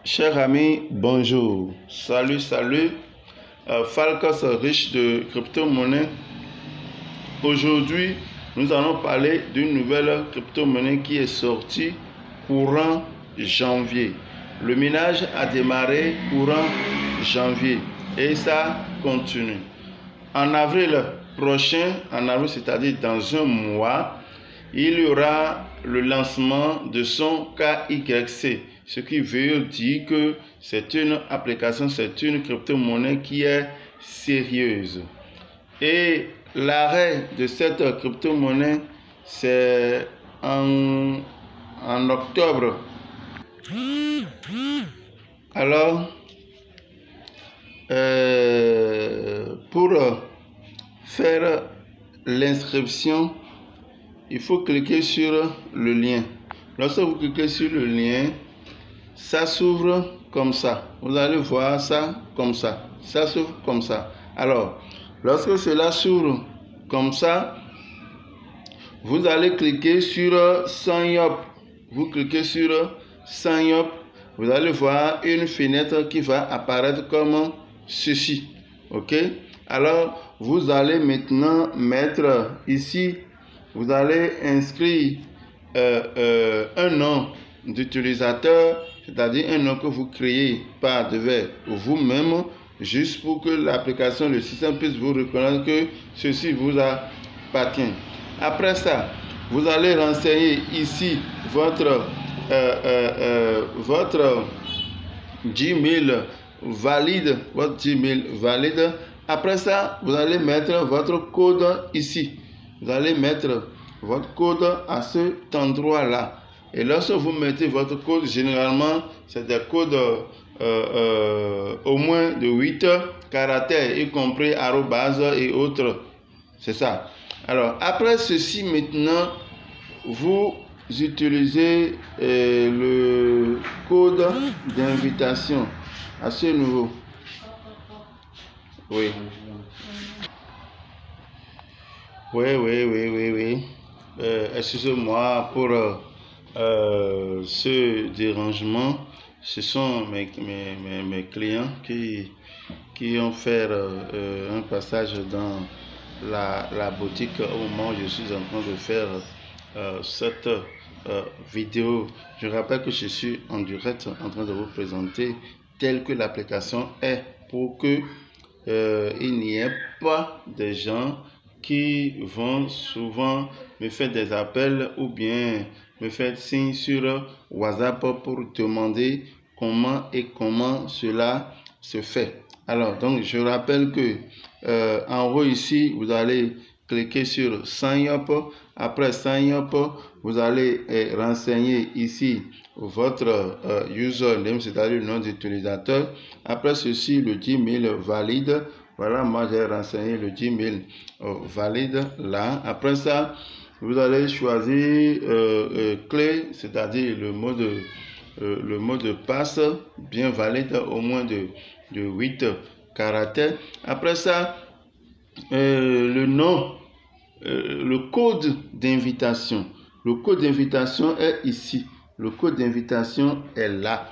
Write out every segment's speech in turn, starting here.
Chers amis, bonjour. Salut. Falcos riche de crypto-monnaie. Aujourd'hui, nous allons parler d'une nouvelle crypto-monnaie qui est sortie courant janvier. Le minage a démarré courant janvier et ça continue. En avril prochain, c'est-à-dire dans un mois, il y aura le lancement de son KYC, ce qui veut dire que c'est une application, c'est une crypto-monnaie qui est sérieuse. Et l'arrêt de cette crypto-monnaie, c'est en octobre. Alors, pour faire l'inscription, il faut cliquer sur le lien. Lorsque vous cliquez sur le lien, ça s'ouvre comme ça. Vous allez voir ça comme ça. Ça s'ouvre comme ça. Alors, lorsque cela s'ouvre comme ça, vous allez cliquer sur Sign Up. Vous cliquez sur Sign Up. Vous allez voir une fenêtre qui va apparaître comme ceci. OK? Alors, vous allez maintenant mettre ici, vous allez inscrire un nom d'utilisateur, c'est-à-dire un nom que vous créez par devers vous-même, juste pour que l'application, le système puisse vous reconnaître que ceci vous appartient. Après ça, vous allez renseigner ici votre Gmail valide, Après ça, vous allez mettre votre code ici. Vous allez mettre votre code à cet endroit-là. Et lorsque vous mettez votre code, généralement, c'est des codes au moins de 8 caractères, y compris arrobase et autres. C'est ça. Alors, après ceci, maintenant, vous utilisez le code d'invitation à ce niveau. Oui. Excusez-moi pour ce dérangement. Ce sont mes clients qui ont fait un passage dans la boutique au moment où je suis en train de faire cette vidéo. Je rappelle que je suis en direct en train de vous présenter telle que l'application est pour que il n'y ait pas des gens qui vont souvent me faire des appels ou bien me faire signe sur WhatsApp pour demander comment cela se fait. Alors, donc, je rappelle que en haut ici, vous allez cliquer sur Sign Up. Après Sign Up, vous allez renseigner ici votre username, c'est-à-dire le nom d'utilisateur. Après ceci, le Gmail valide. Voilà, moi j'ai renseigné le Gmail valide là. Après ça, vous allez choisir clé, c'est-à-dire le mot de passe bien valide, au moins de 8 caractères. Après ça, le nom, le code d'invitation. Le code d'invitation est ici. Le code d'invitation est là.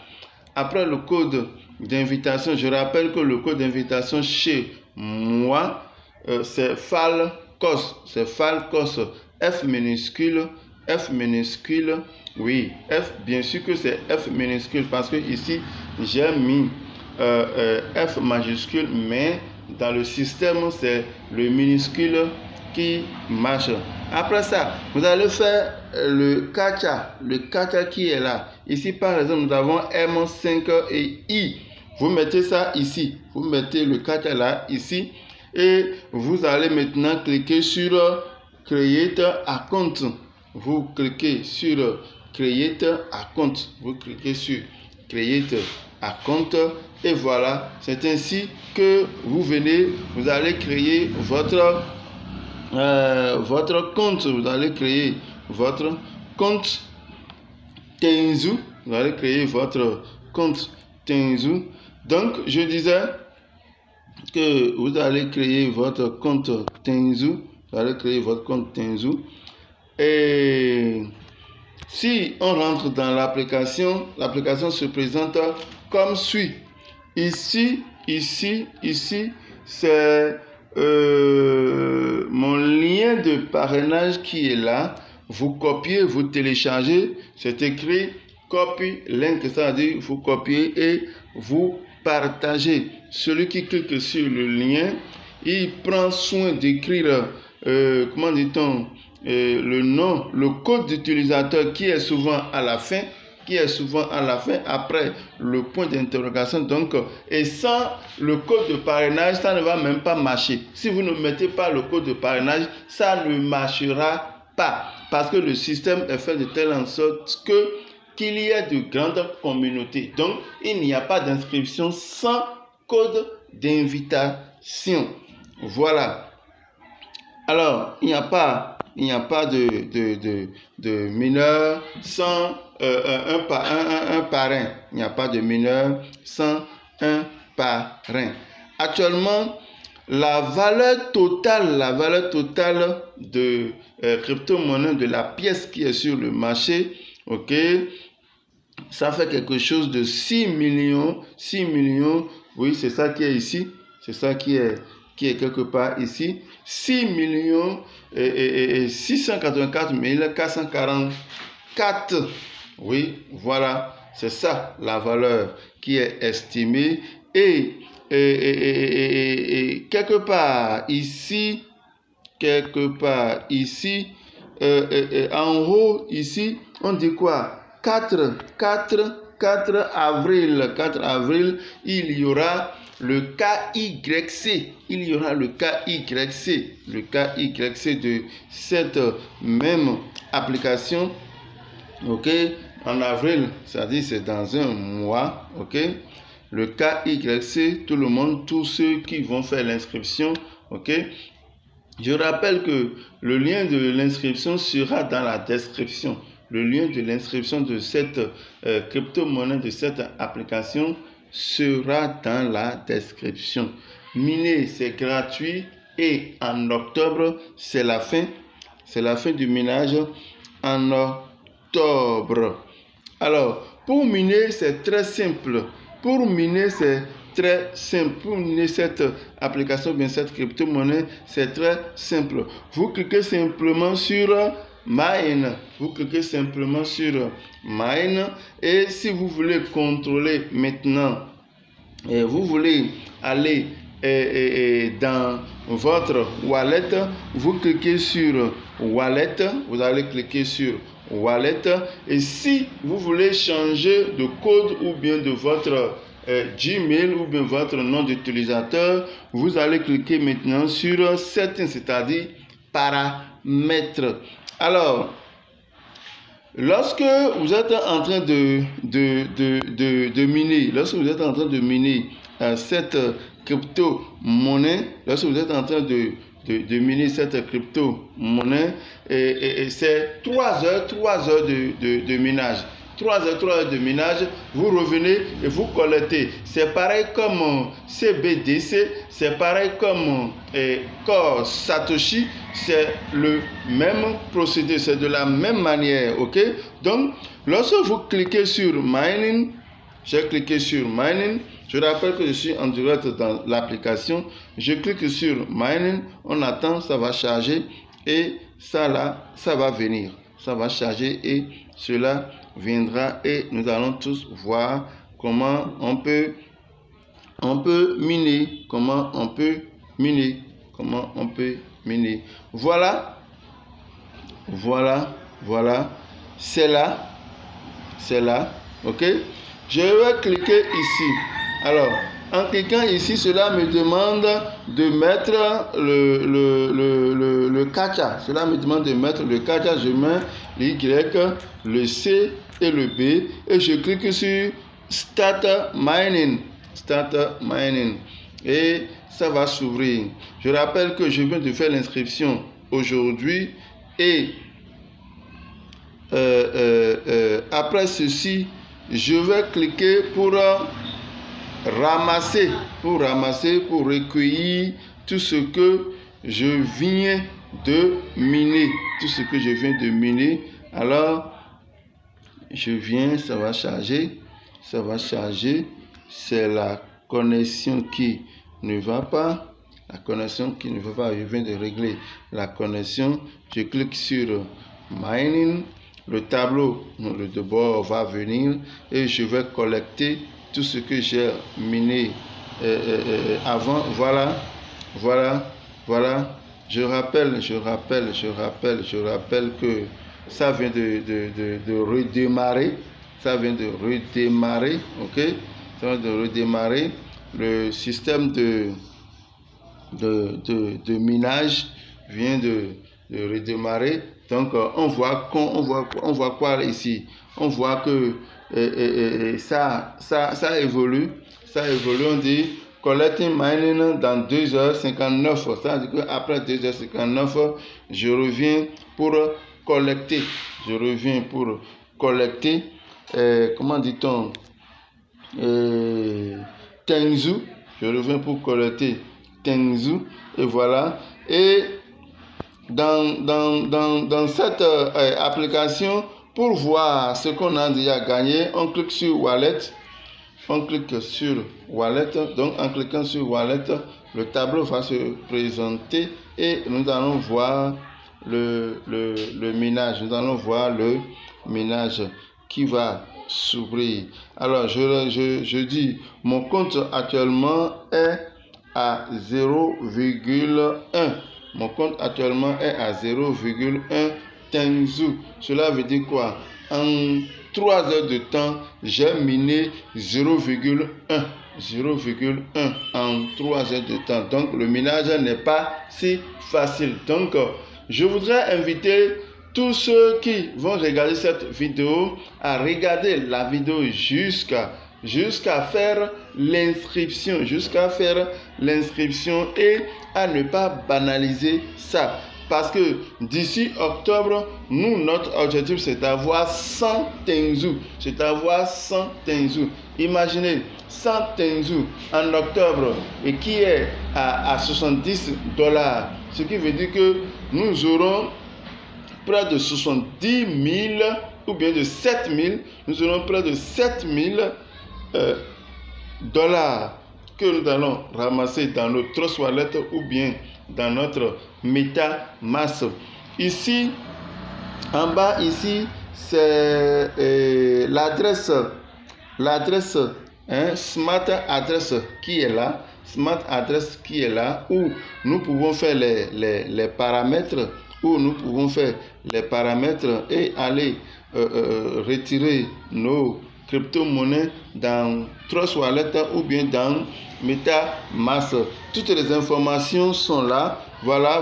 Après le code d'invitation, je rappelle que le code d'invitation chez moi, c'est Falcos. C'est Falcos. F minuscule, oui, F, bien sûr que c'est F minuscule parce que ici, j'ai mis F majuscule, mais dans le système, c'est le minuscule qui marche. Après ça, vous allez faire le CAPTCHA qui est là. Ici, par exemple, nous avons M5 et I. Vous mettez ça ici. Vous mettez le CAPTCHA là, ici. Et vous allez maintenant cliquer sur Create Account. Vous cliquez sur Create Account. Vous cliquez sur Create Account. Et voilà, c'est ainsi que vous allez créer votre compte. Vous allez créer votre compte Tenzu. Vous allez créer votre compte Tenzu. Donc, je disais que vous allez créer votre compte Tenzu. Vous allez créer votre compte Tenzu. Et Si on rentre dans l'application, l'application se présente comme suit. Ici, c'est mon lien de parrainage qui est là. Vous copiez, vous téléchargez. C'est écrit copy link, ça veut dire vous copiez et vous partagez. Celui qui clique sur le lien, il prend soin d'écrire, comment dit-on, le nom, le code d'utilisateur qui est souvent à la fin, après le point d'interrogation. Donc, et sans le code de parrainage, ça ne va même pas marcher. Si vous ne mettez pas le code de parrainage, ça ne marchera pas. Parce que le système est fait de telle en sorte qu'il y ait de grandes communautés. Donc, il n'y a pas d'inscription sans code d'invitation. Voilà. Alors, il n'y a pas de mineur sans un parrain. Il n'y a pas de mineur sans un parrain. Actuellement, la valeur totale de crypto-monnaie, de la pièce qui est sur le marché, ok, ça fait quelque chose de 6 millions, oui, c'est ça qui est ici, c'est ça qui est quelque part ici, 6 684 444, oui, voilà, c'est ça la valeur qui est estimée, et quelque part ici, en haut ici, on dit quoi? 4 avril, il y aura le KYC, le KYC de cette même application, ok, en avril, c'est-à-dire c'est dans un mois, ok, le KYC, tout le monde, tous ceux qui vont faire l'inscription, ok. Je rappelle que le lien de l'inscription sera dans la description. Le lien de l'inscription de cette crypto-monnaie, de cette application, sera dans la description. Miner, c'est gratuit et en octobre, c'est la fin du minage en octobre. Alors, pour miner, c'est très simple. Pour miner cette application, bien cette crypto-monnaie, c'est très simple. Vous cliquez simplement sur Mine. Et si vous voulez contrôler maintenant, et vous voulez aller dans votre wallet, vous cliquez sur Wallet. Vous allez cliquer sur Wallet. Et si vous voulez changer de code ou bien de votre Gmail ou bien votre nom d'utilisateur, vous allez cliquer maintenant sur Settings, c'est-à-dire paramètres. Alors, lorsque vous êtes en train de miner, cette crypto-monnaie, c'est 3 heures de minage. 3 heures de minage, vous revenez et vous collectez. C'est pareil comme CBDC, c'est pareil comme Core Satoshi, c'est le même procédé, c'est de la même manière, ok? Donc, lorsque vous cliquez sur Mining, j'ai cliqué sur Mining, je rappelle que je suis en direct dans l'application, je clique sur Mining, on attend, ça va charger et ça va venir. Ça va charger et cela viendra et nous allons tous voir comment on peut miner, Voilà, c'est là, ok. Je vais cliquer ici. Alors, en cliquant ici, cela me demande de mettre le CAPTCHA. Je mets l'Y, le C et le B. Et je clique sur Start Mining. Et ça va s'ouvrir. Je rappelle que je viens de faire l'inscription aujourd'hui. Et après ceci, je vais cliquer pour ramasser, pour recueillir tout ce que je viens de miner. Alors, je viens, ça va charger. C'est la connexion qui ne va pas. La connexion qui ne va pas, je viens de régler la connexion. Je clique sur Mining. Le tableau de bord va venir et je vais collecter tout ce que j'ai miné avant. Voilà. Je rappelle que ça vient de redémarrer. Ok? Ça vient de redémarrer. Le système de minage vient de redémarrer. Donc on voit quoi ici? On voit que ça évolue. On dit collecting mining dans 2h59. Ça veut dire qu'après 2h59, je reviens pour collecter. Comment dit-on? Tengzu. Je reviens pour collecter Tengzu. Et voilà. Et dans cette application, pour voir ce qu'on a déjà gagné, on clique sur Wallet. Donc en cliquant sur Wallet, le tableau va se présenter et nous allons voir le minage. Nous allons voir le minage qui va s'ouvrir. Alors, je dis, mon compte actuellement est à 0,1. Mon compte actuellement est à 0,1 Tengzu. Cela veut dire quoi? En 3 heures de temps, j'ai miné 0,1 en 3 heures de temps. Donc, le minage n'est pas si facile. Donc, je voudrais inviter tous ceux qui vont regarder cette vidéo à regarder la vidéo jusqu'à faire l'inscription, et à ne pas banaliser ça. Parce que d'ici octobre, notre objectif, c'est d'avoir 100 Tengzu. Imaginez 100 Tengzu en octobre et qui est à $70. Ce qui veut dire que nous aurons près de 70 000 ou bien de 7 000. Nous aurons près de 7 000 dollars que nous allons ramasser dans notre Trust Wallet ou bien dans notre MetaMask. Ici, en bas, ici, c'est l'adresse Smart Address qui est là, où nous pouvons faire les paramètres, et aller retirer nos crypto-monnaies dans Trust Wallet ou bien dans MetaMask. Toutes les informations sont là. Voilà,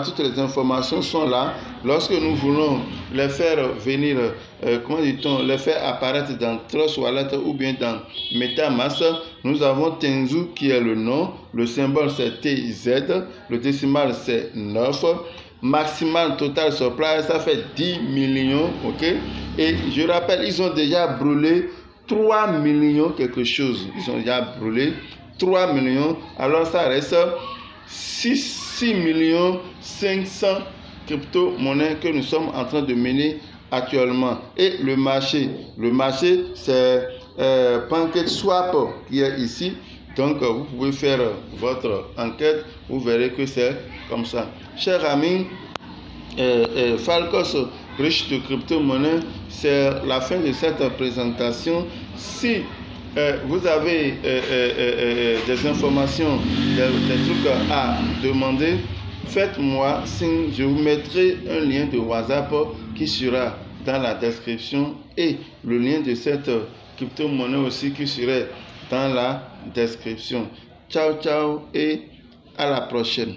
toutes les informations sont là. Lorsque nous voulons les faire venir, les faire apparaître dans Trust Wallet ou bien dans MetaMask, nous avons Tengzu qui est le nom, le symbole c'est TZ, le décimal c'est 9, maximal total supply, ça fait 10 millions, ok? Et je rappelle, ils ont déjà brûlé 3 millions quelque chose. Ils ont déjà brûlé 3 millions. Alors ça reste 6 500 crypto-monnaies que nous sommes en train de miner actuellement. Et le marché c'est PancakeSwap qui est ici. Donc vous pouvez faire votre enquête, vous verrez que c'est comme ça. Chers amis, Falcos riche de crypto-monnaie, c'est la fin de cette présentation. Si vous avez des informations, des trucs à demander, faites-moi signe. Je vous mettrai un lien de WhatsApp qui sera dans la description et le lien de cette crypto-monnaie aussi qui serait dans la description. Ciao et à la prochaine.